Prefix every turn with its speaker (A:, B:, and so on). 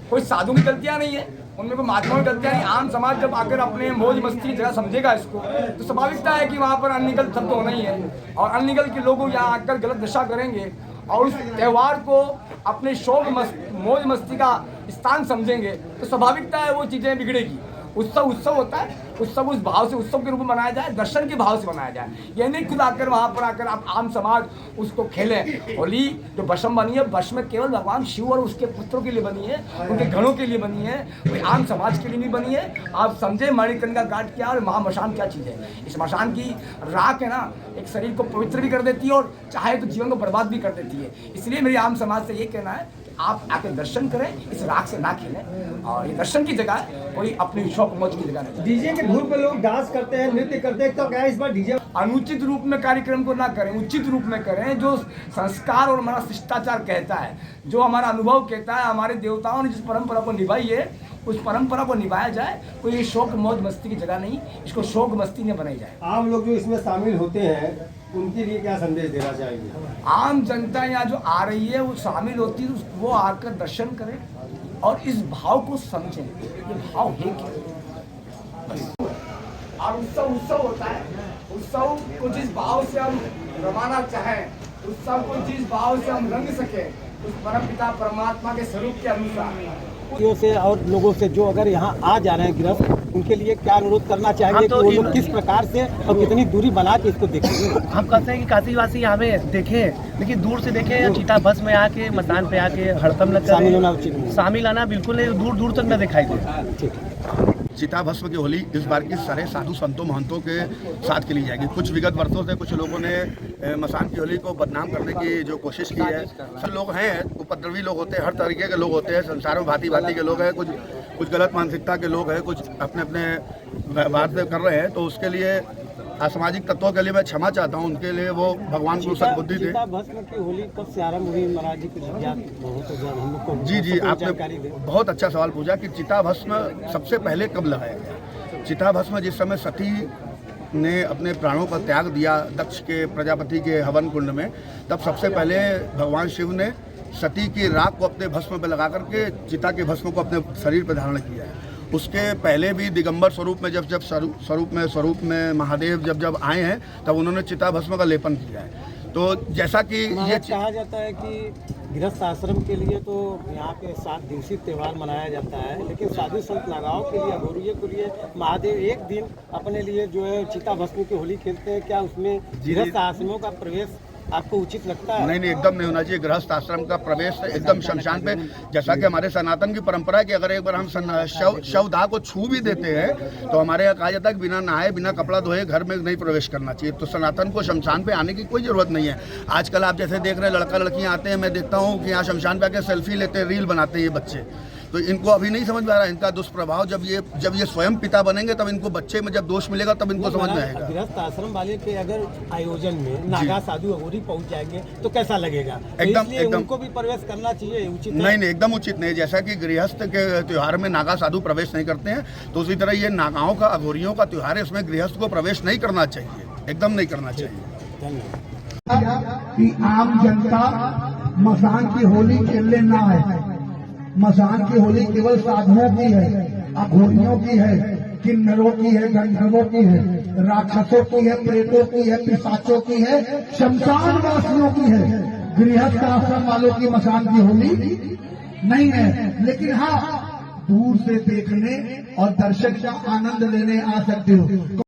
A: कोई साधु की गलतियां नहीं है, उनमें कोई महात्माओं की गलतियां नहीं। आम समाज जब आकर अपने मौज मस्ती की जगह समझेगा इसको, तो स्वाभाविकता है कि वहाँ पर अननिगल शब्द होना ही है, और अननिगल के लोग यहाँ आकर गलत दशा करेंगे और उस त्यौहार को अपने शौक मौज मस्ती का स्थान समझेंगे, तो स्वाभाविकता है वो चीज़ें बिगड़ेगी। उत्सव होता है, उत्सव उस भाव से उत्सव के रूप में मनाया जाए, दर्शन के भाव से मनाया जाए। ये नहीं खुद आकर वहाँ पर आकर आप आम समाज उसको खेले। होली जो भस्म बनी है, भस्म केवल भगवान शिव और उसके पुत्रों के लिए बनी है, उनके गणों के लिए बनी है, कोई आम समाज के लिए नहीं बनी है। आप समझे मणिकर्णिका घाट क्या और महामशान क्या चीज़ है। इस मशान की राख है ना, एक शरीर को पवित्र भी कर देती है और चाहे तो जीवन को बर्बाद भी कर देती है। इसलिए मेरी आम समाज से ये कहना है, आप आके दर्शन करें, इस राख से ना खेलें, और ये दर्शन की जगह है, कोई अपनी शौक मौज की जगह नहीं।
B: डीजे के धुन पे लोग डांस करते हैं, नृत्य करते हैं, तो क्या इस बार डीजे
A: अनुचित रूप में कार्यक्रम को ना करें, उचित रूप में करें। जो संस्कार और हमारा शिष्टाचार कहता है, जो हमारा अनुभव कहता है, हमारे देवताओं ने जिस परंपरा को निभाई है, उस परंपरा को निभाया जाए। कोई ये शौक मौज मस्ती की जगह नहीं, इसको शौक मस्ती में बनाई जाए।
B: आम लोग जो इसमें शामिल होते हैं उनके लिए क्या संदेश देना चाहेंगे?
A: आम जनता यहाँ जो आ रही है, वो शामिल होती है, वो आकर दर्शन करें और इस भाव को समझें, ये भाव है क्या। और उत्सव होता है, उत्सव को जिस भाव से हम रवाना चाहें, उत्सव को जिस भाव से हम रंग सके, उस परमपिता परमात्मा के स्वरूप के अनुसार
B: से और लोगों से जो अगर यहाँ आ जा रहे हैं गृहस्थ, उनके लिए क्या अनुरोध करना चाहेंगे कि वो लोग किस प्रकार से और कितनी दूरी बना के इसको देखेंगे?
C: हम कहते हैं कि काशीवासी हमें देखें, लेकिन दूर से देखें, चिता भस्म में आके मसान पे आके हड़कम न
B: शामिल होना उचित नहीं।
C: शामिल आना बिल्कुल नहीं, दूर दूर तक न दिखाई दे।
B: ठीक।
D: चिता भस्म की होली इस बार की सारे साधु संतों महंतों के साथ खेली जाएगी। कुछ विगत वर्षों से कुछ लोगों ने मसान की होली को बदनाम करने की जो कोशिश की है, सब लोग हैं, उपद्रवी लोग होते हैं, हर तरीके के लोग होते हैं, संसार में भांति भांति के लोग हैं, कुछ गलत मानसिकता के लोग हैं, कुछ अपने बात कर रहे हैं। तो उसके लिए असामाजिक तत्वों के लिए मैं क्षमा चाहता हूं, उनके लिए वो भगवान को सद्बुद्धि दे।
B: चिता भस्म की होली कब से आरंभ हुई महाराज जी? कुछ
D: जी आपने बहुत अच्छा सवाल पूछा कि चिता भस्म सबसे पहले कब लगाया गया। चिता भस्म जिस समय सती ने अपने प्राणों का त्याग दिया दक्ष के प्रजापति के हवन कुंड में, तब सबसे पहले भगवान शिव ने सती की राख को अपने भस्म पर लगा करके चिता के भस्म को अपने शरीर पर धारण किया है। उसके पहले भी दिगंबर स्वरूप में जब स्वरूप में महादेव जब आए हैं, तब उन्होंने चिता भस्म का लेपन किया है। तो जैसा कि ये
B: कहा जाता है कि गृहस्थ आश्रम के लिए तो यहाँ पे 7 दिवसीय त्यौहार मनाया जाता है, लेकिन साधु संत नागाओं के लिए, अघोरियों के लिए महादेव एक दिन अपने लिए जो है चिता भस्म की होली खेलते हैं। क्या उसमें गृहस्थ आश्रमों का प्रवेश आपको उचित लगता है?
D: नहीं, एकदम नहीं होना चाहिए। गृहस्थ आश्रम का प्रवेश एकदम शमशान पे, जैसा कि हमारे सनातन की परंपरा है कि अगर एक बार हम शवदाह को छू भी देते हैं, तो हमारे यहाँ कहा जाता है कि बिना नहाए बिना कपड़ा धोए घर में नहीं प्रवेश करना चाहिए। तो सनातन को शमशान पे आने की कोई जरूरत नहीं है। आजकल आप जैसे देख रहे हैं, लड़का लड़कियाँ आते हैं, मैं देखता हूँ कि यहाँ शमशान पे आके सेल्फी लेते हैं, रील बनाते हैं ये बच्चे। तो इनको अभी नहीं समझ में आ रहा है इनका दुष्प्रभाव। जब ये स्वयं पिता बनेंगे, तब इनको बच्चे में जब दोष मिलेगा, तब इनको समझ में आएगा।
B: गृहस्थ आश्रम वाले के अगर आयोजन में नागा साधु अघोरी पहुंच जाएंगे तो कैसा लगेगा?
D: एकदम
B: उनको भी प्रवेश करना चाहिए, उचित
D: नहीं, एकदम उचित नहीं। जैसा कि गृहस्थ के त्योहार में नागा साधु प्रवेश नहीं करते हैं, तो उसी तरह ये नागाओं का, अघोरियों का त्योहार है, इसमें गृहस्थ को प्रवेश नहीं करना चाहिए, एकदम नहीं करना चाहिए।
B: धन्यवाद।
E: कि आम जनता मसान की होली खेलने ना आए। मसान की होली केवल साधुओं की है, अघोरियों की है, किन्नरों की है, गंधर्वों की है, राक्षसों की है, प्रेतों की है, पिशाचों की है, शमशान वासियों की है। गृहस्थ आश्रम वालों की मसान की होली नहीं है। लेकिन हाँ, दूर से देखने और दर्शन का आनंद लेने आ सकते हो।